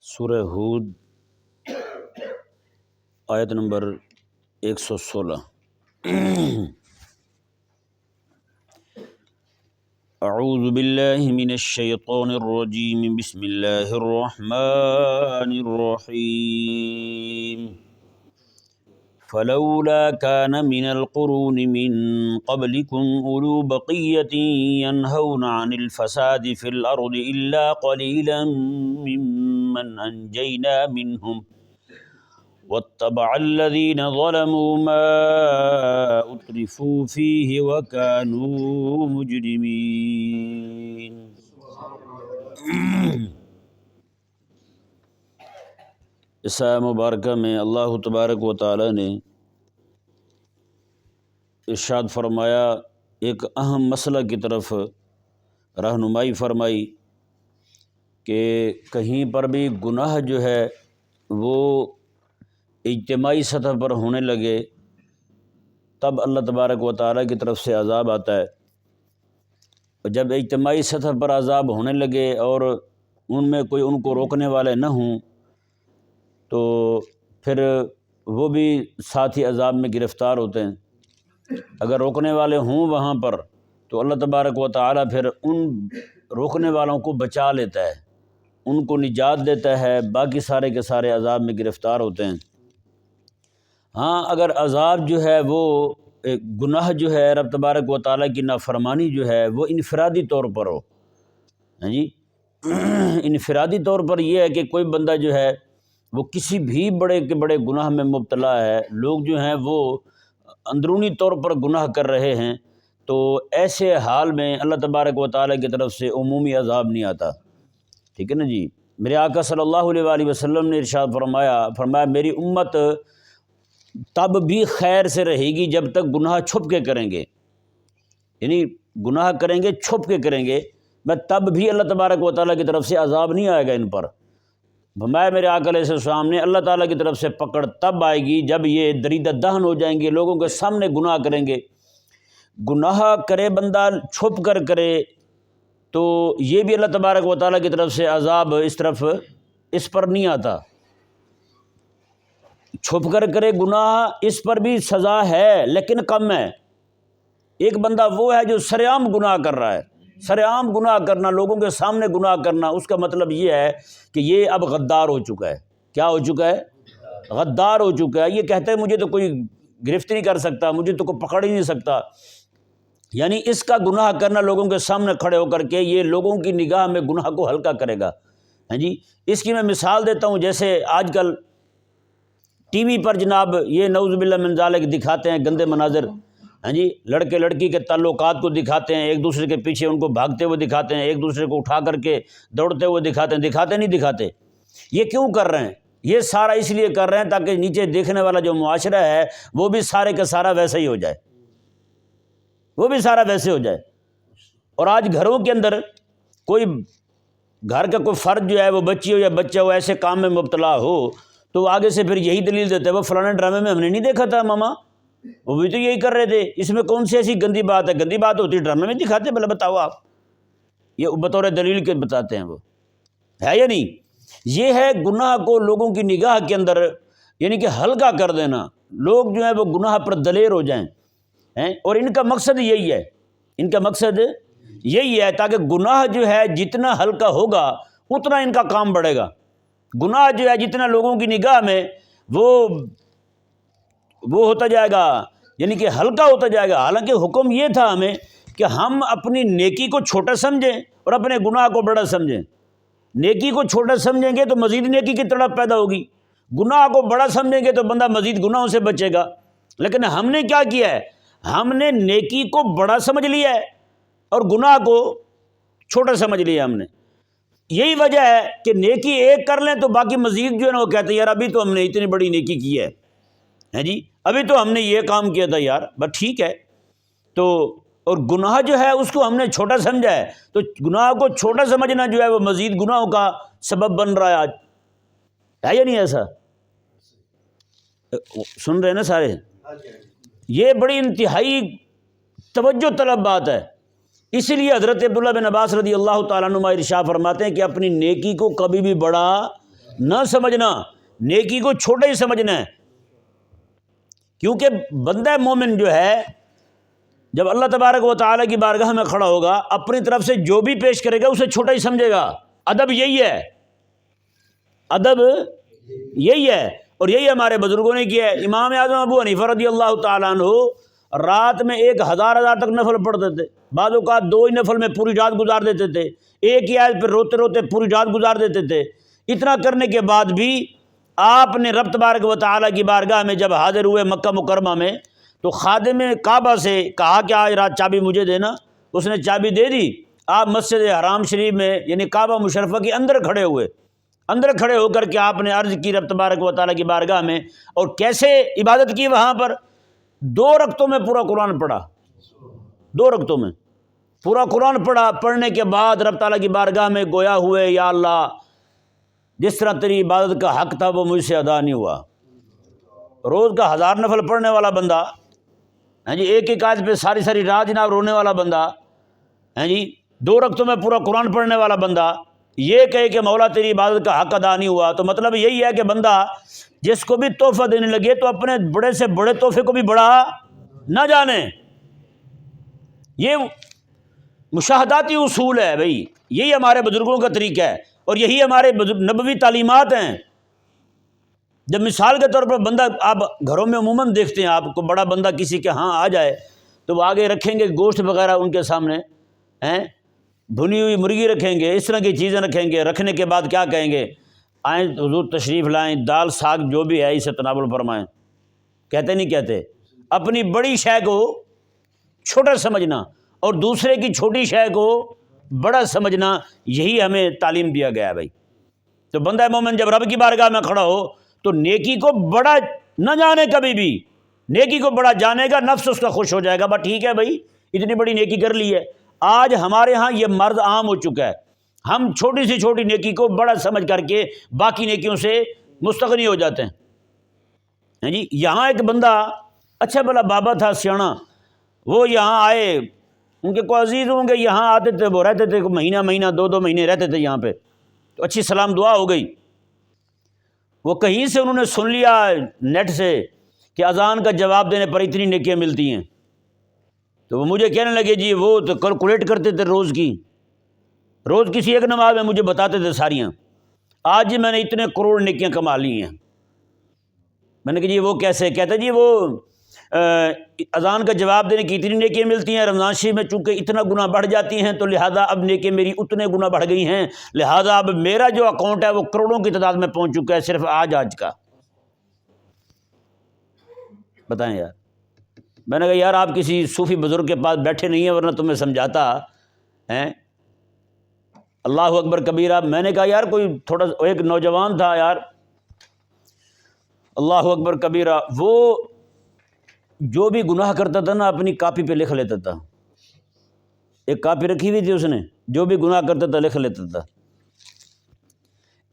سورہ ہود آیت نمبر 116۔ اعوذ باللہ من الشیطان الرجیم، بسم اللہ الرحمن الرحیم۔ فلولا كان من القرون من قبلكم أولو بقية ينهون عن الفساد في الأرض إلا قليلا ممن أنجينا منهم واتبع الذين ظلموا ما أترفوا فيه وكانوا مجرمين۔ اس آیہ مبارکہ میں اللہ تبارک و تعالی نے ارشاد فرمایا، ایک اہم مسئلہ کی طرف رہنمائی فرمائی کہ کہیں پر بھی گناہ جو ہے وہ اجتماعی سطح پر ہونے لگے تب اللہ تبارک و تعالی کی طرف سے عذاب آتا ہے، اور جب اجتماعی سطح پر عذاب ہونے لگے اور ان میں کوئی ان کو روکنے والے نہ ہوں تو پھر وہ بھی ساتھ ہی عذاب میں گرفتار ہوتے ہیں۔ اگر روکنے والے ہوں وہاں پر تو اللہ تبارک و تعالی پھر ان روکنے والوں کو بچا لیتا ہے، ان کو نجات دیتا ہے، باقی سارے کے سارے عذاب میں گرفتار ہوتے ہیں۔ ہاں، اگر عذاب جو ہے وہ گناہ جو ہے رب تبارک و تعالی کی نافرمانی جو ہے وہ انفرادی طور پر ہو، ہاں جی، انفرادی طور پر یہ ہے کہ کوئی بندہ جو ہے وہ کسی بھی بڑے کے بڑے گناہ میں مبتلا ہے، لوگ جو ہیں وہ اندرونی طور پر گناہ کر رہے ہیں، تو ایسے حال میں اللہ تبارک و تعالی کی طرف سے عمومی عذاب نہیں آتا، ٹھیک ہے نا جی۔ میرے آقا صلی اللہ علیہ وآلہ وسلم نے ارشاد فرمایا میری امت تب بھی خیر سے رہے گی جب تک گناہ چھپ کے کریں گے، یعنی گناہ کریں گے چھپ کے کریں گے، میں تب بھی اللہ تبارک و تعالیٰ کی طرف سے عذاب نہیں آئے گا ان پر۔ فرمایا میرے آقا علیہ السلام نے اللہ تعالیٰ کی طرف سے پکڑ تب آئے گی جب یہ دریدہ دہن ہو جائیں گے، لوگوں کے سامنے گناہ کریں گے۔ گناہ کرے بندہ چھپ کر کرے تو یہ بھی اللہ تبارک و تعالیٰ کی طرف سے عذاب اس پر نہیں آتا۔ چھپ کر کرے گناہ اس پر بھی سزا ہے لیکن کم ہے۔ ایک بندہ وہ ہے جو سرعام گناہ کر رہا ہے، سرعام گناہ کرنا، لوگوں کے سامنے گناہ کرنا، اس کا مطلب یہ ہے کہ یہ اب غدار ہو چکا ہے۔ کیا ہو چکا ہے؟ غدار ہو چکا ہے۔ یہ کہتا ہے مجھے تو کوئی گرفت نہیں کر سکتا، مجھے تو کوئی پکڑ ہی نہیں سکتا، یعنی اس کا گناہ کرنا لوگوں کے سامنے کھڑے ہو کر کے یہ لوگوں کی نگاہ میں گناہ کو ہلکا کرے گا، ہاں جی۔ اس کی میں مثال دیتا ہوں، جیسے آج کل ٹی وی پر جناب یہ نعوذ باللہ من ذالک دکھاتے ہیں گندے مناظر، ہاں جی، لڑکے لڑکی کے تعلقات کو دکھاتے ہیں، ایک دوسرے کے پیچھے ان کو بھاگتے ہوئے دکھاتے ہیں، ایک دوسرے کو اٹھا کر کے دوڑتے ہوئے دکھاتے نہیں دکھاتے۔ یہ کیوں کر رہے ہیں؟ یہ سارا اس لیے کر رہے ہیں تاکہ نیچے دیکھنے والا جو معاشرہ ہے وہ بھی سارے کا سارا ویسا ہی ہو جائے، وہ بھی سارا ویسے ہو جائے۔ اور آج گھروں کے اندر کوئی گھر کا کوئی فرد جو ہے وہ بچی ہو یا بچہ ہو ایسے کام میں مبتلا ہو تو آگے سے پھر یہی دلیل دیتا ہے وہ فلانے ڈرامے میں ہم نے نہیں دیکھا تھا ماما، وہ بھی تو یہی کر رہے تھے، اس میں کون سی ایسی گندی بات ہے؟ گندی بات ہوتی ہے ڈرامے میں دکھاتے، بھلا بتاؤ آپ، یہ بطور دلیل کے بتاتے ہیں، وہ ہے یا نہیں؟ یہ ہے گناہ کو لوگوں کی نگاہ کے اندر یعنی کہ ہلکا کر دینا، لوگ جو ہیں وہ گناہ پر دلیر ہو جائیں، اور ان کا مقصد یہی ہے، ان کا مقصد یہی ہے تاکہ گناہ جو ہے جتنا ہلکا ہوگا اتنا ان کا کام بڑھے گا۔ گناہ جو ہے جتنا لوگوں کی نگاہ میں وہ ہوتا جائے گا، یعنی کہ ہلکا ہوتا جائے گا۔ حالانکہ حکم یہ تھا ہمیں کہ ہم اپنی نیکی کو چھوٹا سمجھیں اور اپنے گناہ کو بڑا سمجھیں۔ نیکی کو چھوٹا سمجھیں گے تو مزید نیکی کی تڑپ پیدا ہوگی، گناہ کو بڑا سمجھیں گے تو بندہ مزید گناہوں سے بچے گا۔ لیکن ہم نے کیا کیا ہے؟ ہم نے نیکی کو بڑا سمجھ لیا ہے اور گناہ کو چھوٹا سمجھ لیا ہم نے۔ یہی وجہ ہے کہ نیکی ایک کر لیں تو باقی مزید جو ہے نا وہ کہتے ہیں یار ابھی تو ہم نے اتنی بڑی نیکی کی ہے جی، ابھی تو ہم نے یہ کام کیا تھا یار، بس ٹھیک ہے۔ تو اور گناہ جو ہے اس کو ہم نے چھوٹا سمجھا ہے، تو گناہ کو چھوٹا سمجھنا جو ہے وہ مزید گناہوں کا سبب بن رہا ہے آج، ہے یا نہیں ایسا؟ سن رہے ہیں نا سارے؟ یہ بڑی انتہائی توجہ طلب بات ہے۔ اسی لیے حضرت عبداللہ بن عباس رضی اللہ تعالیٰ عنہما ارشاد فرماتے ہیں کہ اپنی نیکی کو کبھی بھی بڑا نہ سمجھنا، نیکی کو چھوٹا ہی سمجھنا ہے، کیونکہ بندہ مومن جو ہے جب اللہ تبارک و تعالیٰ کی بارگاہ میں کھڑا ہوگا اپنی طرف سے جو بھی پیش کرے گا اسے چھوٹا ہی سمجھے گا۔ ادب یہی ہے، ادب یہی ہے، اور یہی ہمارے بزرگوں نے کیا ہے۔ امام اعظم ابو حنیفہ رضی اللہ تعالیٰ عنہ رات میں 1000 تک نفل پڑھتے تھے، بعض اوقات 2 ہی نفل میں پوری رات گزار دیتے تھے، ایک ہی آیت پہ روتے روتے پوری رات گزار دیتے تھے۔ اتنا کرنے کے بعد بھی آپ نے رب تبارک و تعالیٰ کی بارگاہ میں جب حاضر ہوئے مکہ مکرمہ میں تو خادم کعبہ سے کہا کہ آج رات چابی مجھے دینا، اس نے چابی دے دی۔ آپ مسجد حرام شریف میں یعنی کعبہ مشرفہ کے اندر کھڑے ہوئے، اندر کھڑے ہو کر کے آپ نے عرض کی رب تبارک و تعالیٰ کی بارگاہ میں، اور کیسے عبادت کی وہاں پر 2 رکعتوں میں پورا قرآن پڑھا، 2 رکعتوں میں پورا قرآن پڑھا۔ پڑھنے کے بعد رب تعالیٰ کی بارگاہ میں گویا ہوئے، یا اللہ جس طرح تیری عبادت کا حق تھا وہ مجھ سے ادا نہیں ہوا۔ روز کا 1000 نفل پڑھنے والا بندہ، ہاں جی، ایک ایک آیت پہ ساری ساری رات جناب رونے والا بندہ، ہاں جی، 2 رکعتوں میں پورا قرآن پڑھنے والا بندہ یہ کہے کہ مولا تیری عبادت کا حق ادا نہیں ہوا، تو مطلب یہی ہے کہ بندہ جس کو بھی تحفہ دینے لگے تو اپنے بڑے سے بڑے تحفے کو بھی بڑا نہ جانے۔ یہ مشاہداتی اصول ہے بھائی، یہی ہمارے بزرگوں کا طریقہ ہے، اور یہی ہمارے نبوی تعلیمات ہیں۔ جب مثال کے طور پر بندہ، آپ گھروں میں عموماً دیکھتے ہیں، آپ کو بڑا بندہ کسی کے ہاں آ جائے تو وہ آگے رکھیں گے گوشت وغیرہ ان کے سامنے، ہیں بھنی ہوئی مرغی رکھیں گے، اس طرح کی چیزیں رکھیں گے، رکھنے کے بعد کیا کہیں گے، آئیں حضور تشریف لائیں، دال ساگ جو بھی ہے اسے تناول فرمائیں، کہتے نہیں کہتے؟ اپنی بڑی شے کو چھوٹا سمجھنا اور دوسرے کی چھوٹی شے کو بڑا سمجھنا، یہی ہمیں تعلیم دیا گیا ہے بھائی۔ تو بندہ مومن جب رب کی بارگاہ میں کھڑا ہو تو نیکی کو بڑا نہ جانے، کبھی بھی نیکی کو بڑا جانے گا نفس اس کا خوش ہو جائے گا، بس ٹھیک ہے بھائی اتنی بڑی نیکی کر لی ہے۔ آج ہمارے ہاں یہ مرض عام ہو چکا ہے، ہم چھوٹی سی چھوٹی نیکی کو بڑا سمجھ کر کے باقی نیکیوں سے مستغنی ہو جاتے ہیں۔ ہیں جی، یہاں ایک بندہ اچھا بھلا بابا تھا سیاڑا، وہ یہاں آئے، ان کے کو عزیز ہوں گے، یہاں آتے تھے، وہ رہتے تھے مہینہ مہینہ 2 مہینے رہتے تھے یہاں پہ، تو اچھی سلام دعا ہو گئی۔ وہ کہیں سے انہوں نے سن لیا نیٹ سے کہ اذان کا جواب دینے پر اتنی نیکیاں ملتی ہیں، تو وہ مجھے کہنے لگے جی وہ تو کیلکولیٹ کرتے تھے روز کسی ایک نماز میں مجھے بتاتے تھے ساریاں، آج جی میں نے اتنے کروڑ نیکیاں کما لی ہیں۔ میں نے کہا جی وہ کیسے؟ کہتے جی وہ اذان کا جواب دینے کی اتنی نیکیاں ملتی ہیں، رمضان شریف میں چونکہ اتنا گناہ بڑھ جاتی ہیں تو لہٰذا اب نیکیاں میری اتنے گناہ بڑھ گئی ہیں، لہٰذا اب میرا جو اکاؤنٹ ہے وہ کروڑوں کی تعداد میں پہنچ چکا ہے صرف آج کا۔ بتائیں یار، میں نے کہا یار آپ کسی صوفی بزرگ کے پاس بیٹھے نہیں ہیں ورنہ تمہیں سمجھاتا ہیں۔ اللہ اکبر کبیرہ۔ میں نے کہا یار کوئی تھوڑا، ایک نوجوان تھا یار، اللہ اکبر کبیرہ، وہ جو بھی گناہ کرتا تھا نا اپنی کاپی پہ لکھ لیتا تھا، ایک کاپی رکھی ہوئی تھی اس نے، جو بھی گناہ کرتا تھا لکھ لیتا تھا۔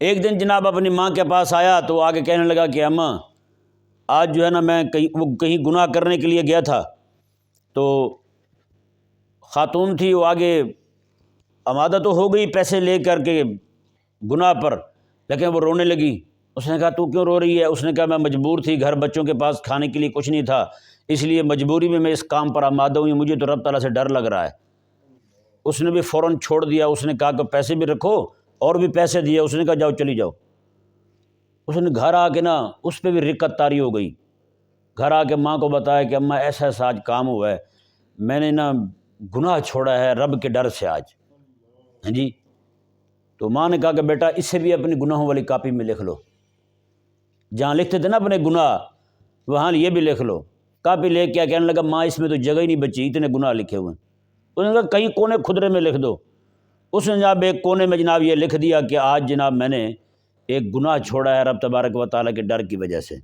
ایک دن جناب اپنی ماں کے پاس آیا تو آگے کہنے لگا کہ اماں آج جو ہے نا میں کہیں گناہ کرنے کے لیے گیا تھا، تو خاتون تھی وہ آگے آمادہ تو ہو گئی پیسے لے کر کے گناہ پر، لیکن وہ رونے لگی۔ اس نے کہا تو کیوں رو رہی ہے؟ اس نے کہا میں مجبور تھی، گھر بچوں کے پاس کھانے کے لیے کچھ نہیں تھا، اس لیے مجبوری میں اس کام پر آمادہ ہوئی، مجھے تو رب تعالیٰ سے ڈر لگ رہا ہے۔ اس نے بھی فوراً چھوڑ دیا، اس نے کہا کہ پیسے بھی رکھو، اور بھی پیسے دیے، اس نے کہا جاؤ چلی جاؤ۔ اس نے گھر آ کے نا اس پہ بھی رقت طاری ہو گئی، گھر آ کے ماں کو بتایا کہ اماں ایسا ایسا آج کام ہوا ہے، میں نے نا گناہ چھوڑا ہے رب کے ڈر سے آج۔ ہاں جی، تو ماں نے کہا کہ بیٹا اس سے بھی اپنی گناہوں والی کاپی میں لکھ لو، جہاں لکھتے تھے نا اپنے گناہ وہاں یہ بھی لکھ لو۔ کاپی لے کے کہنے لگا ماں اس میں تو جگہ ہی نہیں بچی، اتنے گناہ لکھے ہوئے ہیں۔ اس نے کہا کہیں کونے خدرے میں لکھ دو۔ اس نے جناب ایک کونے میں جناب یہ لکھ دیا کہ آج جناب میں نے ایک گناہ چھوڑا ہے رب تبارک و تعالیٰ کے ڈر کی وجہ سے۔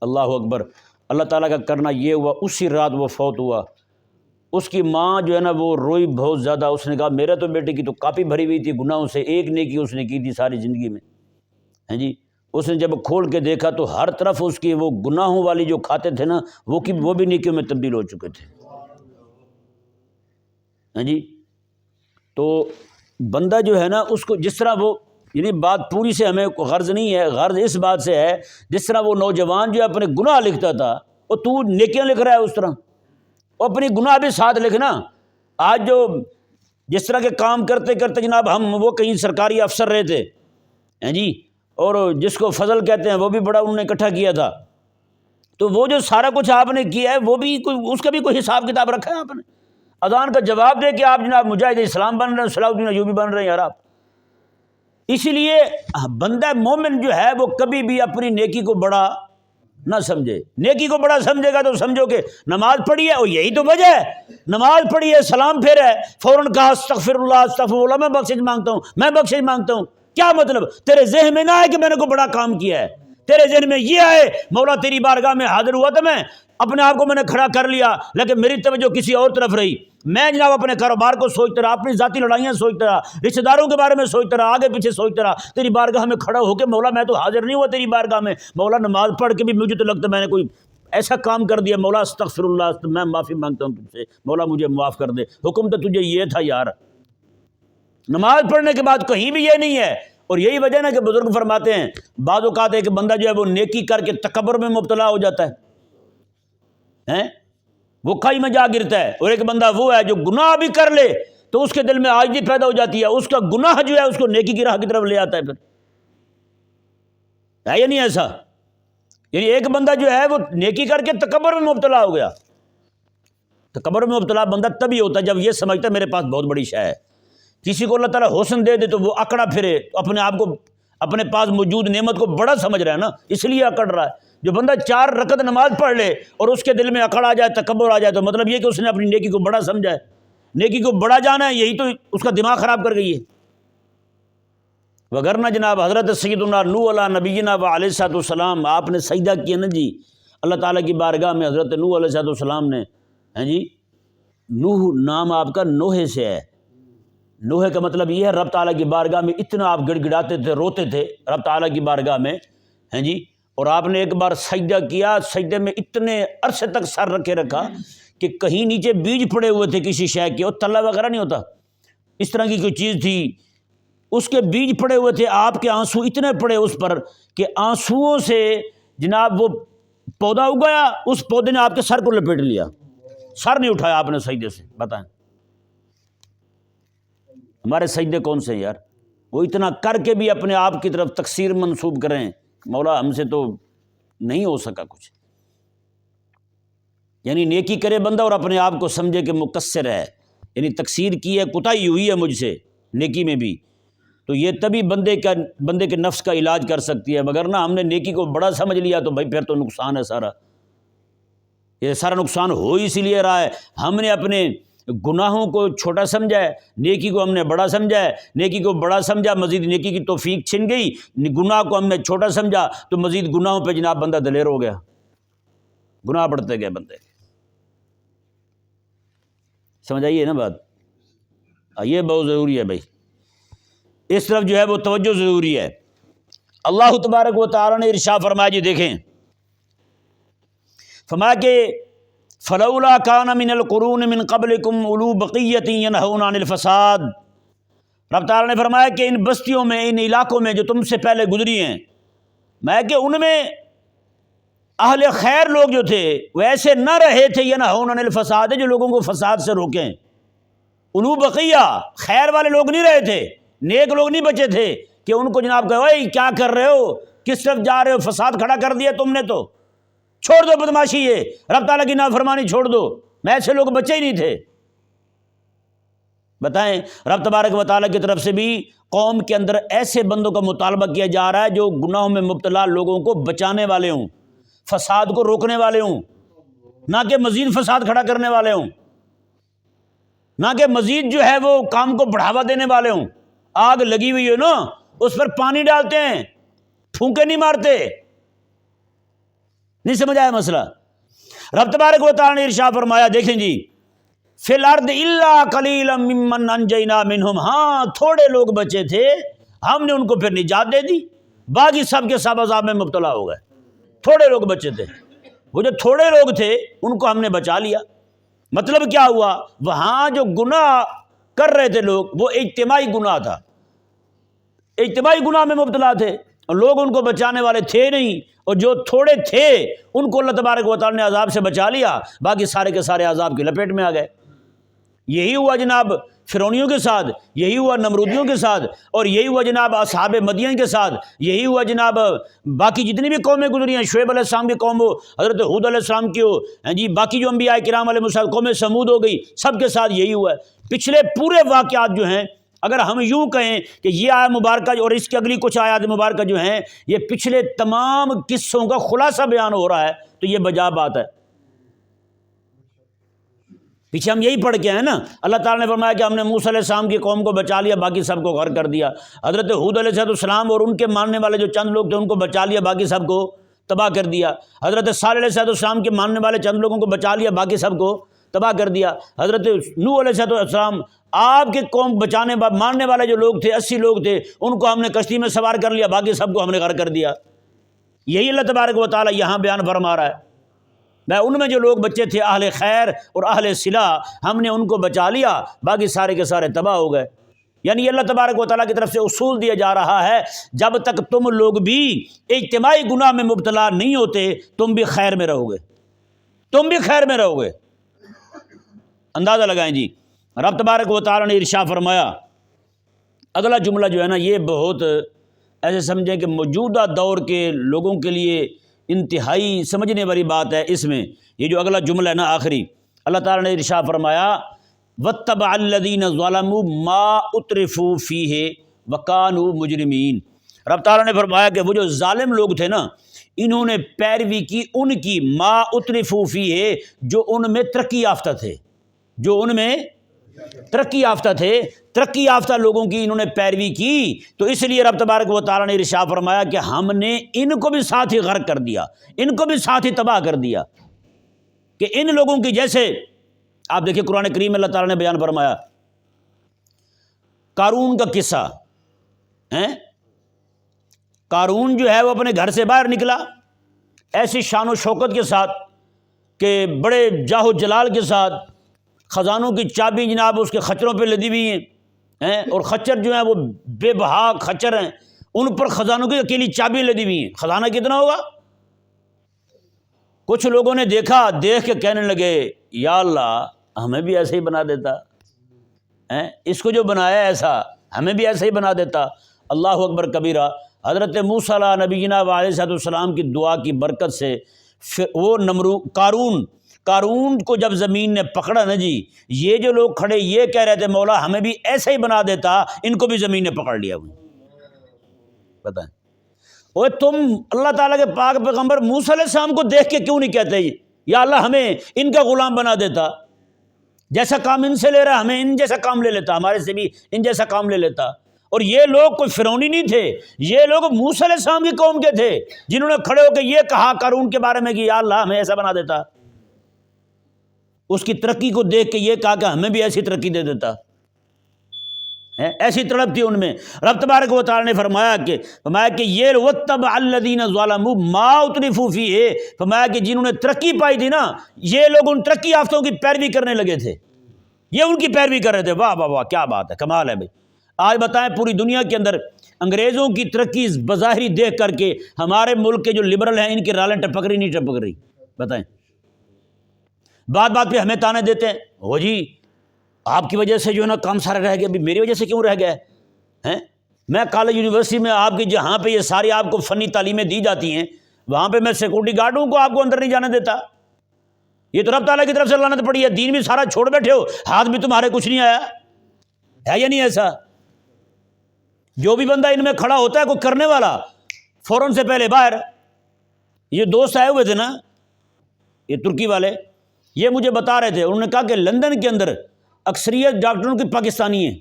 اللہ اکبر۔ اللہ تعالیٰ کا کرنا یہ ہوا، اسی رات وہ فوت ہوا۔ اس کی ماں جو ہے نا وہ روئی بہت زیادہ، اس نے کہا میرے تو بیٹے کی تو کاپی بھری ہوئی تھی گناہوں سے، ایک نیکی اس نے کی تھی ساری زندگی میں۔ ہیں جی، اس نے جب کھول کے دیکھا تو ہر طرف اس کی وہ گناہوں والی جو کھاتے تھے نا وہ بھی نیکیوں میں تبدیل ہو چکے تھے۔ ہیں جی، تو بندہ جو ہے نا اس کو جس طرح وہ یعنی بات پوری سے ہمیں غرض نہیں ہے، غرض اس بات سے ہے جس طرح وہ نوجوان جو اپنے گناہ لکھتا تھا، وہ تو نیکیاں لکھ رہا ہے اس طرح، وہ اپنی گناہ بھی ساتھ لکھنا۔ آج جو جس طرح کے کام کرتے کرتے جناب وہ کہیں سرکاری افسر رہے تھے ہیں جی، اور جس کو فضل کہتے ہیں وہ بھی بڑا انہوں نے اکٹھا کیا تھا، تو وہ جو سارا کچھ آپ نے کیا ہے وہ بھی اس کا بھی کوئی حساب کتاب رکھا ہے آپ نے؟ اذان کا جواب دے کے آپ جناب مجاہد اسلام بن رہے ہیں، صلاح الدین ایوبی بن رہے ہیں یار آپ۔ اسی لیے بندہ مومن جو ہے وہ کبھی بھی اپنی نیکی کو بڑا نہ سمجھے۔ نیکی کو بڑا سمجھے گا تو سمجھو کہ نماز پڑھی ہے، اور یہی تو وجہ ہے، نماز پڑھی ہے، سلام پھیرا ہے، فوراً کہا استغفر اللہ، میں بخشش مانگتا ہوں، میں بخشش مانگتا ہوں۔ کیا مطلب؟ تیرے ذہن میں نہ آئے کہ میں نے کوئی بڑا کام کیا ہے، تیرے ذہن میں یہ آئے مولا تیری بارگاہ میں حاضر ہوا تو میں اپنے آپ کو میں نے کھڑا کر لیا، لیکن میری توجہ کسی اور طرف رہی، میں جناب اپنے کاروبار کو سوچتا رہا، اپنی ذاتی لڑائیاں سوچتا رہا، رشتہ داروں کے بارے میں سوچتا رہا، آگے پیچھے سوچتا رہا، تیری بارگاہ میں کھڑا ہو کے مولا میں تو حاضر نہیں ہوا تیری بارگاہ میں، مولا نماز پڑھ کے بھی مجھے تو لگتا میں نے کوئی ایسا کام کر دیا، مولا استغفر اللہ، میں معافی مانگتا ہوں تجھ سے، مولا مجھے معاف کر دے، حکم تو تجھے یہ تھا یار۔ نماز پڑھنے کے بعد کہیں بھی یہ نہیں ہے، اور یہی وجہ نا کہ بزرگ فرماتے ہیں بعض اوقات ایک بندہ جو ہے وہ نیکی کر کے تکبر میں مبتلا ہو جاتا ہے، وہ کھائی میں جا گرتا ہے، اور ایک بندہ وہ ہے جو گناہ بھی کر لے تو اس کے دل میں عاجزی پیدا ہو جاتی ہے، اس کا گناہ جو ہے اس کو نیکی کی راہ کی طرف لے آتا ہے، پھر ہے یا نہیں ایسا؟ یعنی ایک بندہ جو ہے وہ نیکی کر کے تکبر میں مبتلا ہو گیا۔ تکبر میں مبتلا بندہ تبھی ہوتا ہے جب یہ سمجھتا ہے میرے پاس بہت بڑی شے ہے۔ کسی کو اللہ تعالیٰ حسن دے دے تو وہ اکڑا پھرے، اپنے آپ کو اپنے پاس موجود نعمت کو بڑا سمجھ رہا ہے نا، اس لیے اکڑ رہا ہے۔ جو بندہ 4 رکعت نماز پڑھ لے اور اس کے دل میں اکڑ آ جائے، تکبر آ جائے، تو مطلب یہ کہ اس نے اپنی نیکی کو بڑا سمجھا ہے، نیکی کو بڑا جانا ہے، یہی تو اس کا دماغ خراب کر گئی ہے۔ وگرنہ جناب حضرت سیدنا نوح علیہ نبینا و علیہ الصلوۃ والسلام آپ نے سجدہ کیا نا جی اللہ تعالیٰ کی بارگاہ میں، حضرت نوح علیہ الصلوۃ والسلام نے، ہیں جی، نوح نام آپ کا نوحے سے ہے، نوحے کا مطلب یہ ہے رب تعالیٰ کی بارگاہ میں اتنا آپ گڑ گڑاتے تھے، روتے تھے رب تعالیٰ کی بارگاہ میں، ہیں جی، اور آپ نے ایک بار سجدہ کیا، سجدے میں اتنے عرصے تک سر رکھے رکھا کہ کہیں نیچے بیج پڑے ہوئے تھے کسی شے کے، اور تلا وغیرہ نہیں ہوتا، اس طرح کی کوئی چیز تھی، اس کے بیج پڑے ہوئے تھے، آپ کے آنسو اتنے پڑے اس پر کہ آنسوؤں سے جناب وہ پودا اگایا، اس پودے نے آپ کے سر کو لپیٹ لیا، سر نہیں اٹھایا آپ نے سجدے سے۔ بتائیں ہمارے سجدے کون سے ہیں یار؟ وہ اتنا کر کے بھی اپنے آپ کی طرف تقصیر منسوب کریں، مولا ہم سے تو نہیں ہو سکا کچھ۔ یعنی نیکی کرے بندہ اور اپنے آپ کو سمجھے کہ مقصر ہے، یعنی تقصیر کی ہے، کوتاہی ہوئی ہے مجھ سے نیکی میں بھی، تو یہ تبھی بندے کے نفس کا علاج کر سکتی ہے، مگر نہ ہم نے نیکی کو بڑا سمجھ لیا تو بھائی پھر تو نقصان ہے سارا، یہ سارا نقصان ہو اسی لیے رہا ہے، ہم نے اپنے گناہوں کو چھوٹا سمجھا ہے، نیکی کو ہم نے بڑا سمجھا ہے، نیکی کو بڑا سمجھا، مزید نیکی کی توفیق چھن گئی، گناہ کو ہم نے چھوٹا سمجھا تو مزید گناہوں پہ جناب بندہ دلیر ہو گیا، گناہ بڑھتے گئے بندے۔ سمجھ آئیے نا بات؟ یہ بہت ضروری ہے بھائی، اس طرف جو ہے وہ توجہ ضروری ہے۔ اللہ تبارک و تعالیٰ نے ارشاد فرمایا، جی دیکھیں، فرمایا کہ فلولا کان من القرون من قبلکم اولو بقیۃ ینہون عن الفساد، رب تعالیٰ نے فرمایا کہ ان بستیوں میں، ان علاقوں میں جو تم سے پہلے گزری ہیں، میں کہ ان میں اہل خیر لوگ جو تھے وہ ایسے نہ رہے تھے ینہون عن الفساد، جو لوگوں کو فساد سے روکیں، اولو بقیہ خیر والے لوگ نہیں رہے تھے، نیک لوگ نہیں بچے تھے کہ ان کو جناب کہو اے کیا کر رہے ہو، کس طرف جا رہے ہو، فساد کھڑا کر دیا تم نے، تو چھوڑ دو بدماشی، یہ رب تعالیٰ کی نافرمانی چھوڑ دو، میں ایسے لوگ بچے ہی نہیں تھے۔ بتائیں رب تبارک و تعالیٰ کی طرف سے بھی قوم کے اندر ایسے بندوں کا مطالبہ کیا جا رہا ہے جو گناہوں میں مبتلا لوگوں کو بچانے والے ہوں، فساد کو روکنے والے ہوں، نہ کہ مزید فساد کھڑا کرنے والے ہوں، نہ کہ مزید جو ہے وہ کام کو بڑھاوا دینے والے ہوں۔ آگ لگی ہوئی ہے نا، اس پر پانی ڈالتے ہیں، پھونکے نہیں مارتے۔ نہیں سمجھ آیا مسئلہ؟ رب تبارک و تعالیٰ نے ارشاد فرمایا، دیکھیں جی، فی الارض الا قلیلا ممن انجینا منہم، ہاں تھوڑے لوگ بچے تھے، ہم نے ان کو پھر نجات دے دی، باقی سب کے سب عذاب میں مبتلا ہو گئے۔ تھوڑے لوگ بچے تھے، وہ جو تھوڑے لوگ تھے ان کو ہم نے بچا لیا۔ مطلب کیا ہوا؟ وہاں جو گناہ کر رہے تھے لوگ وہ اجتماعی گناہ تھا، اجتماعی گناہ میں مبتلا تھے اور لوگ ان کو بچانے والے تھے نہیں، اور جو تھوڑے تھے ان کو اللہ تبارک و تعالیٰ نے عذاب سے بچا لیا، باقی سارے کے سارے عذاب کی لپیٹ میں آ گئے۔ یہی ہوا جناب فرعونیوں کے ساتھ، یہی ہوا نمرودیوں کے ساتھ، اور یہی ہوا جناب اصحاب مدین کے ساتھ، یہی ہوا جناب باقی جتنی بھی قومیں گزری ہیں، شعیب علیہ السلام کی قوم ہو، حضرت ہود علیہ السلام کی ہو، جی باقی جو انبیاء کرام علیہ السلام، قوم سمود ہو گئی، سب کے ساتھ یہی ہوا ہے۔ پچھلے پورے واقعات جو ہیں، اگر ہم یوں کہیں کہ یہ آیت مبارکہ اور اس کی اگلی کچھ آیات مبارکہ جو ہیں یہ پچھلے تمام قصوں کا خلاصہ بیان ہو رہا ہے، تو یہ بجا بات ہے۔ پیچھے ہم یہی پڑھ کے ہیں نا، اللہ تعالیٰ نے فرمایا کہ ہم نے موسیٰ علیہ السلام کی قوم کو بچا لیا، باقی سب کو غرق کر دیا۔ حضرت ہود علیہ السلام اور ان کے ماننے والے جو چند لوگ تھے ان کو بچا لیا، باقی سب کو تباہ کر دیا۔ حضرت صالح علیہ السلام کے ماننے والے چند لوگوں کو بچا لیا، باقی سب کو تباہ کر دیا۔ حضرت نوح علیہ السلام، آپ کے قوم بچانے ماننے والے جو لوگ تھے 80 لوگ تھے، ان کو ہم نے کشتی میں سوار کر لیا، باقی سب کو ہم نے غرق کر دیا۔ یہی اللہ تبارک و تعالیٰ یہاں بیان فرما رہا ہے۔ میں ان میں جو لوگ بچے تھے اہل خیر اور اہل صلاح، ہم نے ان کو بچا لیا، باقی سارے کے سارے تباہ ہو گئے۔ یعنی اللہ تبارک و تعالیٰ کی طرف سے اصول دیا جا رہا ہے، جب تک تم لوگ بھی اجتماعی گناہ میں مبتلا نہیں ہوتے تم بھی خیر میں رہو گے، تم بھی خیر میں رہو گے۔ اندازہ لگائیں جی، رب تبارک و تعالیٰ نے ارشاد فرمایا، اگلا جملہ جو ہے نا یہ بہت ایسے سمجھیں کہ موجودہ دور کے لوگوں کے لیے انتہائی سمجھنے والی بات ہے۔ اس میں یہ جو اگلا جملہ ہے نا آخری، اللہ تعالیٰ نے ارشاد فرمایا وَاتَّبَعَ الَّذِينَ ظَلَمُوا مَا أُتْرِفُوا فِيهِ وَكَانُوا مُجْرِمِينَ۔ رب تعالیٰ نے فرمایا کہ وہ جو ظالم لوگ تھے نا، انہوں نے پیروی کی ان کی ما اترفوا فیہ، جو ان میں ترقی یافتہ تھے، جو ان میں ترقی یافتہ تھے، ترقی یافتہ لوگوں کی انہوں نے پیروی کی، تو اس لیے رب تبارک و تعالیٰ نے ارشاد فرمایا کہ ہم نے ان کو بھی ساتھ ہی غرق کر دیا، ان کو بھی ساتھ ہی تباہ کر دیا۔ کہ ان لوگوں کی جیسے آپ دیکھیں قرآن کریم میں اللہ تعالیٰ نے بیان فرمایا قارون کا قصہ ہے۔ قارون جو ہے وہ اپنے گھر سے باہر نکلا ایسی شان و شوکت کے ساتھ کہ بڑے جاہ و جلال کے ساتھ، خزانوں کی چابی جناب اس کے خچروں پہ لدی ہوئی ہیں، اور خچر جو ہیں وہ بے بہا خچر ہیں، ان پر خزانوں کی اکیلی چابی لدی ہوئی ہیں۔ خزانہ کتنا ہوگا؟ کچھ لوگوں نے دیکھا، دیکھ کے کہنے لگے یا اللہ ہمیں بھی ایسے ہی بنا دیتا، اس کو جو بنایا ایسا ہمیں بھی ایسے ہی بنا دیتا۔ اللہ اکبر کبیرہ۔ حضرت موسیٰ علیہ نبی جناب علیہ السلام کی دعا کی برکت سے وہ قارون کو جب زمین نے پکڑا نا جی، یہ جو لوگ کھڑے یہ کہہ رہے تھے مولا ہمیں بھی ایسے ہی بنا دیتا، ان کو بھی زمین نے پکڑ لیا۔ بتائیں اوے تم اللہ تعالیٰ کے پاک پیغمبر موسیٰ علیہ السلام کو دیکھ کے کیوں نہیں کہتے یا اللہ ہمیں ان کا غلام بنا دیتا، جیسا کام ان سے لے رہا ہمیں ان جیسا کام لے لیتا، ہمارے سے بھی ان جیسا کام لے لیتا۔ اور یہ لوگ کوئی فرعونی نہیں تھے، یہ لوگ موسیٰ علیہ السلام کی قوم کے تھے، جنہوں نے کھڑے ہو کے یہ کہا قارون کے بارے میں کہ یا اللہ ہمیں ایسا بنا دیتا، اس کی ترقی کو دیکھ کے یہ کہا کہ ہمیں بھی ایسی ترقی دے دیتا۔ ایسی طلب تھی ان میں۔ رب تبارک و تعالیٰ نے فرمایا کہ یہ وَاتَّبَعَ الَّذِينَ ظَلَمُوا مَا أُتْرِفُوا فِيهِ، فرمایا کہ جنہوں نے ترقی پائی تھی نا، یہ لوگ ان ترقی یافتوں کی پیروی کرنے لگے تھے، یہ ان کی پیروی کر رہے تھے۔ واہ واہ واہ کیا بات ہے، کمال ہے بھائی۔ آج بتائیں پوری دنیا کے اندر انگریزوں کی ترقی بظاہری دیکھ کر کے ہمارے ملک کے جو لبرل ہیں ان کی رالیں ٹپک رہی نہیں ٹپک رہی؟ بتائیں، بات بات پہ ہمیں تانے دیتے ہیں، ہو جی آپ کی وجہ سے جو ہے نا کام سارا رہ گیا، ابھی میری وجہ سے کیوں رہ گیا ہے؟ میں کالج یونیورسٹی میں آپ کی جہاں پہ یہ ساری آپ کو فنی تعلیمیں دی جاتی ہیں وہاں پہ میں سیکورٹی گارڈ ہوں کو آپ کو اندر نہیں جانے دیتا۔ یہ تو رب تعالیٰ کی طرف سے لعنت پڑی ہے، دین بھی سارا چھوڑ بیٹھے ہو، ہاتھ بھی تمہارے کچھ نہیں آیا ہے یا نہیں ایسا؟ جو بھی بندہ ان میں کھڑا ہوتا ہے کوئی کرنے والا فوراً سے پہلے باہر۔ یہ دوست آئے ہوئے تھے نا یہ ترکی والے، یہ مجھے بتا رہے تھے، انہوں نے کہا کہ لندن کے اندر اکثریت ڈاکٹروں کی پاکستانی ہیں۔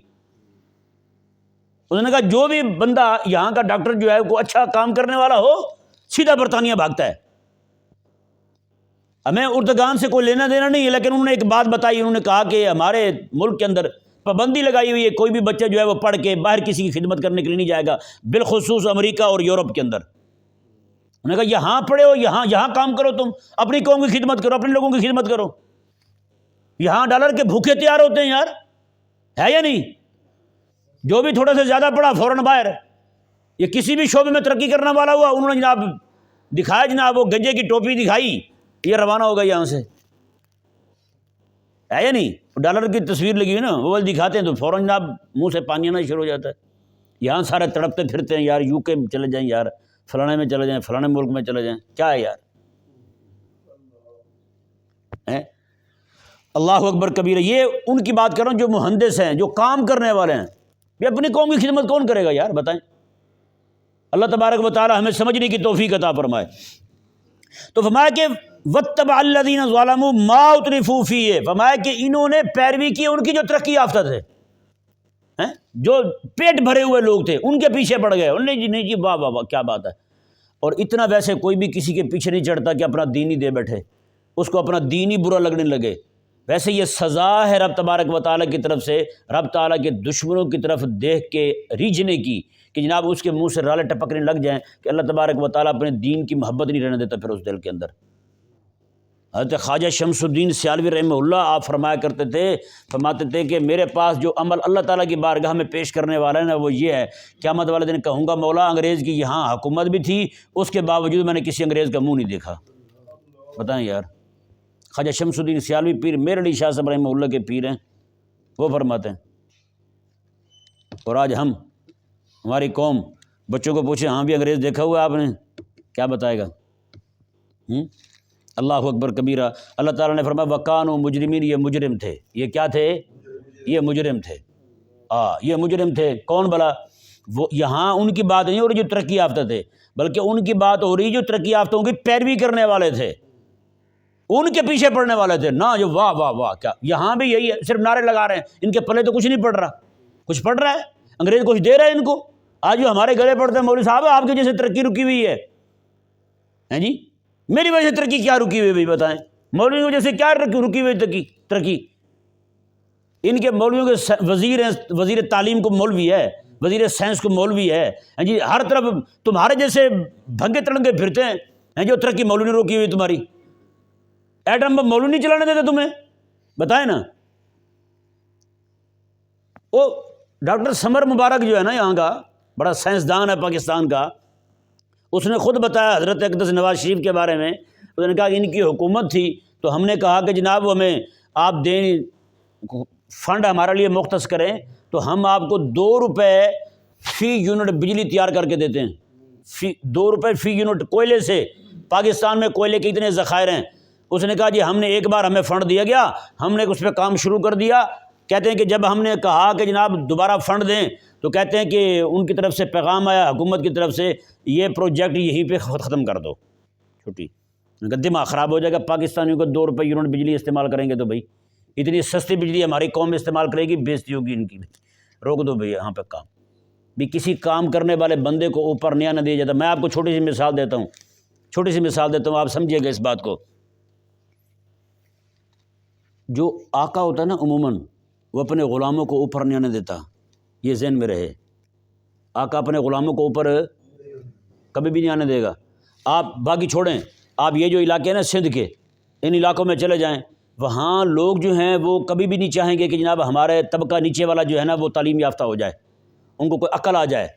انہوں نے کہا جو بھی بندہ یہاں کا ڈاکٹر جو ہے کوئی اچھا کام کرنے والا ہو سیدھا برطانیہ بھاگتا ہے۔ ہمیں اردگان سے کوئی لینا دینا نہیں ہے، لیکن انہوں نے ایک بات بتائی، انہوں نے کہا کہ ہمارے ملک کے اندر پابندی لگائی ہوئی ہے، کوئی بھی بچہ جو ہے وہ پڑھ کے باہر کسی کی خدمت کرنے کے لیے نہیں جائے گا، بالخصوص امریکہ اور یورپ کے اندر۔ انہوں نے کہا یہاں پڑھے ہو، یہاں کام کرو، تم اپنی قوم کی خدمت کرو، اپنے لوگوں کی خدمت کرو۔ یہاں ڈالر کے بھوکے تیار ہوتے ہیں یار، ہے یا نہیں؟ جو بھی تھوڑا سا زیادہ پڑھا فوراً باہر، یہ کسی بھی شعبے میں ترقی کرنے والا ہوا، انہوں نے جناب دکھایا، جناب وہ گنجے کی ٹوپی دکھائی، یہ روانہ ہو گیا یہاں سے، ہے یا نہیں؟ ڈالر کی تصویر لگی ہوئی نا، وہ دکھاتے ہیں تو فوراً جناب منہ سے پانی آنا شروع ہو جاتا ہے۔ یہاں سارے تڑپتے پھرتے ہیں، یار یو کے چلے جائیں، یار فلانے میں چلے جائیں، فلانے ملک میں چلے جائیں، کیا ہے یار؟ اللہ اکبر کبیرہ۔ یہ ان کی بات کر رہا ہوں جو مہندس ہیں، جو کام کرنے والے ہیں۔ یہ اپنی قوم کی خدمت کون کرے گا یار، بتائیں؟ اللہ تبارک و تعالی ہمیں سمجھنے کی توفیق عطا فرمائے۔ تو فرمایا کہ وَاتَّبَعَ الَّذِينَ ظَلَمُوا مَا أُتْرِفُوا فِيهِ، فرمایا کہ انہوں نے پیروی کی ان کی جو ترقی یافتہ تھے، جو پیٹ بھرے ہوئے لوگ تھے، ان کے پیچھے پڑ گئے، انہوں نے جی نہیں جی واہ واہ واہ کیا بات ہے۔ اور اتنا ویسے کوئی بھی کسی کے پیچھے نہیں چڑھتا کہ اپنا دین ہی دے بیٹھے، اس کو اپنا دین ہی برا لگنے لگے۔ ویسے یہ سزا ہے رب تبارک و تعالیٰ کی طرف سے، رب تعالیٰ کے دشمنوں کی طرف دیکھ کے ریجھنے کی، کہ جناب اس کے منہ سے رالے ٹپکنے لگ جائیں، کہ اللہ تبارک و تعالیٰ اپنے دین کی محبت نہیں رہنے دیتا پھر اس دل کے اندر۔ حضرت خواجہ شمس الدین سیالوی رحمہ اللہ آپ فرماتے تھے کہ میرے پاس جو عمل اللہ تعالیٰ کی بارگاہ میں پیش کرنے والا ہے نا، وہ یہ ہے، قیامت والے دن کہوں گا مولا انگریز کی یہاں حکومت بھی تھی، اس کے باوجود میں نے کسی انگریز کا منہ نہیں دیکھا۔ بتائیں یار، خواجہ شمس الدین سیالوی پیر میرے علی شاہ صاحب رحمہ اللہ کے پیر ہیں، وہ فرماتے ہیں۔ اور آج ہماری قوم بچوں کو پوچھے ہاں بھی انگریز دیکھا ہوا آپ نے، کیا بتائے گا؟ اللہ اکبر کبیرہ۔ اللہ تعالیٰ نے فرمایا وَكَانُوا مُجْرِمِينَ، یہ مجرم تھے۔ یہ کیا تھے؟ یہ مجرم تھے۔ یہ مجرم تھے۔ کون بلا؟ وہ یہاں ان کی بات نہیں ہو رہی جو ترقی یافتہ تھے، بلکہ ان کی بات ہو رہی جو ترقی یافتوں کی پیروی کرنے والے تھے، ان کے پیچھے پڑنے والے تھے نا، جو واہ واہ واہ کیا۔ یہاں بھی یہی ہے، صرف نعرے لگا رہے ہیں، ان کے پلے تو کچھ نہیں پڑ رہا۔ کچھ پڑ رہا ہے؟ انگریز کچھ دے رہے ہیں ان کو؟ آج جو ہمارے گلے پڑتے ہیں مولوی صاحب آپ کی جیسے ترقی رکی ہوئی ہے جی، میری وجہ سے ترقی کیا رکی ہوئی ہے بتائیں؟ مولویوں کی وجہ سے کیا رکی ہوئی ترقی؟ ان کے مولویوں کے وزیر ہیں، وزیر تعلیم کو مولوی ہے، وزیر سائنس کو مولوی ہے جی، ہر طرف تمہارے جیسے بھنگے تڑنگے پھرتے ہیں جو ترقی مولوی نے روکی ہوئی تمہاری۔ ایٹم بم مولوی نہیں چلانے دیتے تمہیں، بتائیں نا۔ وہ ڈاکٹر سمر مبارک جو ہے نا یہاں کا بڑا سائنسدان ہے پاکستان کا، اس نے خود بتایا حضرت اقدس نواز شریف کے بارے میں، اس نے کہا کہ ان کی حکومت تھی تو ہم نے کہا کہ جناب ہمیں آپ دیں فنڈ ہمارے لیے مختص کریں، تو ہم آپ کو 2 روپے فی یونٹ بجلی تیار کر کے دیتے ہیں، 2 روپے فی یونٹ کوئلے سے۔ پاکستان میں کوئلے کے اتنے ذخائر ہیں۔ اس نے کہا جی ہم نے ایک بار ہمیں فنڈ دیا گیا، ہم نے اس پہ کام شروع کر دیا۔ کہتے ہیں کہ جب ہم نے کہا کہ جناب دوبارہ فنڈ دیں تو کہتے ہیں کہ ان کی طرف سے پیغام آیا حکومت کی طرف سے، یہ پروجیکٹ یہیں پہ ختم کر دو، چھٹی۔ دماغ خراب ہو جائے گا، پاکستانیوں کو 2 روپے یونٹ بجلی استعمال کریں گے تو بھائی اتنی سستی بجلی ہماری قوم استعمال کرے گی، بےزتی ہوگی ان کی۔ روک دو بھائی یہاں پہ کام بھی، کسی کام کرنے والے بندے کو اوپر نیا نہ دیا جاتا۔ میں آپ کو چھوٹی سی مثال دیتا ہوں، آپ سمجھیے گا اس بات کو۔ جو آقا ہوتا ہے نا عموماً وہ اپنے غلاموں کو اوپر نہیں آنے دیتا، یہ ذہن میں رہے۔ آقا اپنے غلاموں کو اوپر کبھی بھی نہیں آنے دے گا۔ آپ باقی چھوڑیں، آپ یہ جو علاقے ہیں نا سندھ کے، ان علاقوں میں چلے جائیں، وہاں لوگ جو ہیں وہ کبھی بھی نہیں چاہیں گے کہ جناب ہمارے طبقہ نیچے والا جو ہے نا وہ تعلیم یافتہ ہو جائے، ان کو کوئی عقل آ جائے،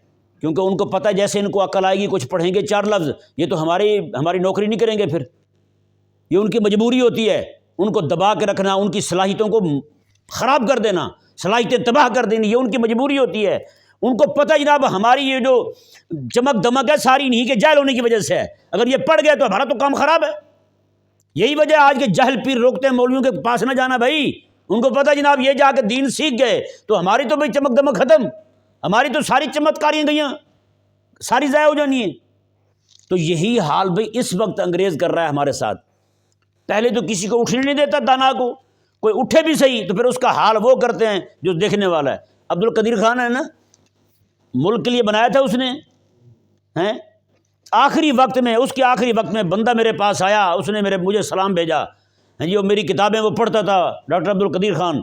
کیونکہ ان کو پتہ ہے جیسے ان کو عقل آئے گی، کچھ پڑھیں گے 4 لفظ، یہ تو ہماری نوکری نہیں کریں گے، پھر یہ ان کی مجبوری ہوتی ہے، ان کو دبا کے رکھنا، ان کی صلاحیتوں کو خراب کر دینا، صلاحیتیں تباہ کر دینی، یہ ان کی مجبوری ہوتی ہے۔ ان کو پتہ جناب ہماری یہ جو چمک دمک ہے ساری نہیں کہ جاہل ہونے کی وجہ سے ہے، اگر یہ پڑھ گئے تو ہمارا تو کام خراب ہے۔ یہی وجہ آج کے جاہل پیر روکتے ہیں مولویوں کے پاس نہ جانا بھائی، ان کو پتہ جناب یہ جا کے دین سیکھ گئے تو ہماری تو بھائی چمک دمک ختم، ہماری تو ساری چمتکاریاں گئیاں، ساری ضائع ہو جانی ہیں۔ تو یہی حال بھائی اس وقت انگریز کر رہا ہے ہمارے ساتھ۔ پہلے تو کسی کو اٹھنے نہیں دیتا، دانا کو کوئی اٹھے بھی صحیح تو پھر اس کا حال وہ کرتے ہیں جو دیکھنے والا ہے۔ عبد القدیر خان ہے نا، ملک کے لیے بنایا تھا اس نے، آخری وقت میں، اس کے آخری وقت میں بندہ میرے پاس آیا، اس نے مجھے سلام بھیجا جی، وہ میری کتابیں وہ پڑھتا تھا، ڈاکٹر عبد القدیر خان،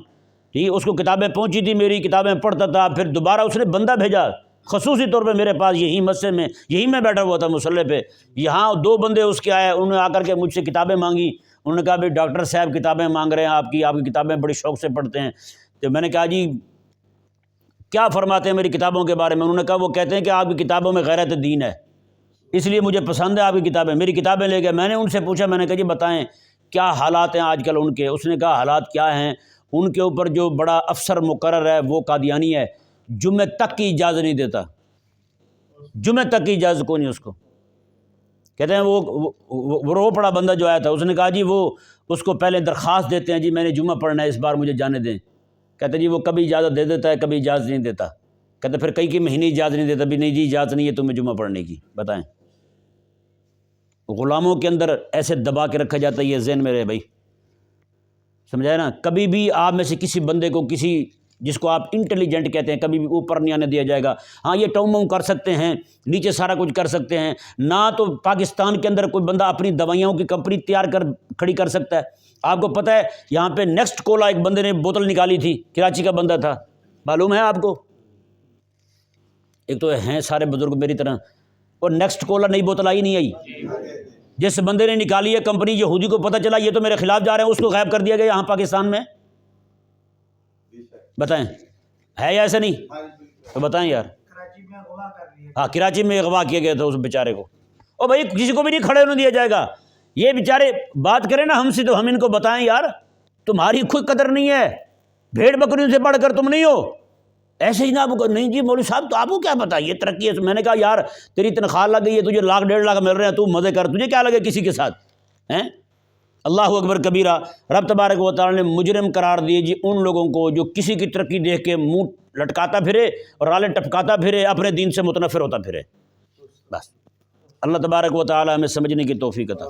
ٹھیک، اس کو کتابیں پہنچی تھی، میری کتابیں پڑھتا تھا۔ پھر دوبارہ اس نے بندہ بھیجا خصوصی طور پہ میرے پاس، یہی مسجد میں، یہی میں بیٹھا ہوا تھا مصلی پہ، یہاں 2 بندے اس کے آئے، انہوں نے آ کر کے مجھ سے کتابیں مانگی۔ انہوں نے کہا بھائی ڈاکٹر صاحب کتابیں مانگ رہے ہیں آپ کی کتابیں بڑی شوق سے پڑھتے ہیں۔ تو میں نے کہا جی کیا فرماتے ہیں میری کتابوں کے بارے میں؟ انہوں نے کہا وہ کہتے ہیں کہ آپ کی کتابوں میں غیرت دین ہے، اس لیے مجھے پسند ہے آپ کی کتابیں۔ میری کتابیں لے گئے، میں نے ان سے پوچھا، میں نے کہا جی بتائیں کیا حالات ہیں آج کل ان کے؟ اس نے کہا حالات کیا ہیں؟ ان کے اوپر جو بڑا افسر مقرر ہے وہ قادیانی ہے، جمعہ تک کی اجازت نہیں دیتا، جمعہ تک کی اجازت کو نہیں اس کو۔ کہتے ہیں وہ رو پڑا بندہ جو آیا تھا، اس نے کہا جی وہ اس کو پہلے درخواست دیتے ہیں، جی میں نے جمعہ پڑھنا ہے، اس بار مجھے جانے دیں۔ کہتے ہیں جی وہ کبھی اجازت دے دیتا ہے، کبھی اجازت نہیں دیتا۔ کہتے پھر کئی مہینے اجازت نہیں دیتا، بھی نہیں جی اجازت نہیں ہے تمہیں جمعہ پڑھنے کی۔ بتائیں، غلاموں کے اندر ایسے دبا کے رکھا جاتا ہے، یہ ذہن میں رہے بھائی، سمجھائے نا؟ کبھی بھی آپ میں سے کسی بندے کو، کسی جس کو آپ انٹیلیجنٹ کہتے ہیں، کبھی بھی اوپر نہیں آنے دیا جائے گا۔ ہاں یہ ٹوم کر سکتے ہیں، نیچے سارا کچھ کر سکتے ہیں نہ، تو پاکستان کے اندر کوئی بندہ اپنی دوائیوں کی کمپنی تیار کھڑی کر سکتا ہے؟ آپ کو پتہ ہے یہاں پہ نیکسٹ کولا ایک بندے نے بوتل نکالی تھی، کراچی کا بندہ تھا، معلوم ہے آپ کو؟ ایک تو ہیں سارے بزرگ میری طرح، اور نیکسٹ کولا نئی بوتل آئی نہیں آئی، جس بندے نے نکالی ہے کمپنی، یہودی کو پتہ چلا یہ تو میرے خلاف جا رہے ہیں، اس کو غائب کر دیا گیا یہاں پاکستان میں۔ بتائیں ہے یا ایسا نہیں؟ تو بتائیں یار۔ ہاں کراچی میں اغوا کیا گیا تھا اس بیچارے کو، اور بھائی کسی کو بھی نہیں کھڑے ہونے دیا جائے گا۔ یہ بیچارے بات کریں نا ہم سے تو ہم ان کو بتائیں یار تمہاری کوئی قدر نہیں ہے، بھیڑ بکریوں سے بڑھ کر تم نہیں ہو۔ ایسے ہی نہ آپ کو نہیں جی مولوی صاحب تو آپ کو کیا پتا یہ ترقی ہے۔ میں نے کہا یار تیری تنخواہ لگ گئی ہے، تجھے 1 لاکھ 1.5 لاکھ مل رہے ہیں، تو مزے کر، تجھے کیا لگے کسی کے ساتھ ہیں؟ اللہ اکبر کبیرہ۔ رب تبارک و تعالی نے مجرم قرار دیے جی ان لوگوں کو جو کسی کی ترقی دیکھ کے منہ لٹکاتا پھرے اور رالے ٹپکاتا پھرے، اپنے دین سے متنفر ہوتا پھرے۔ بس اللہ تبارک و تعالی ہمیں سمجھنے کی توفیق عطا۔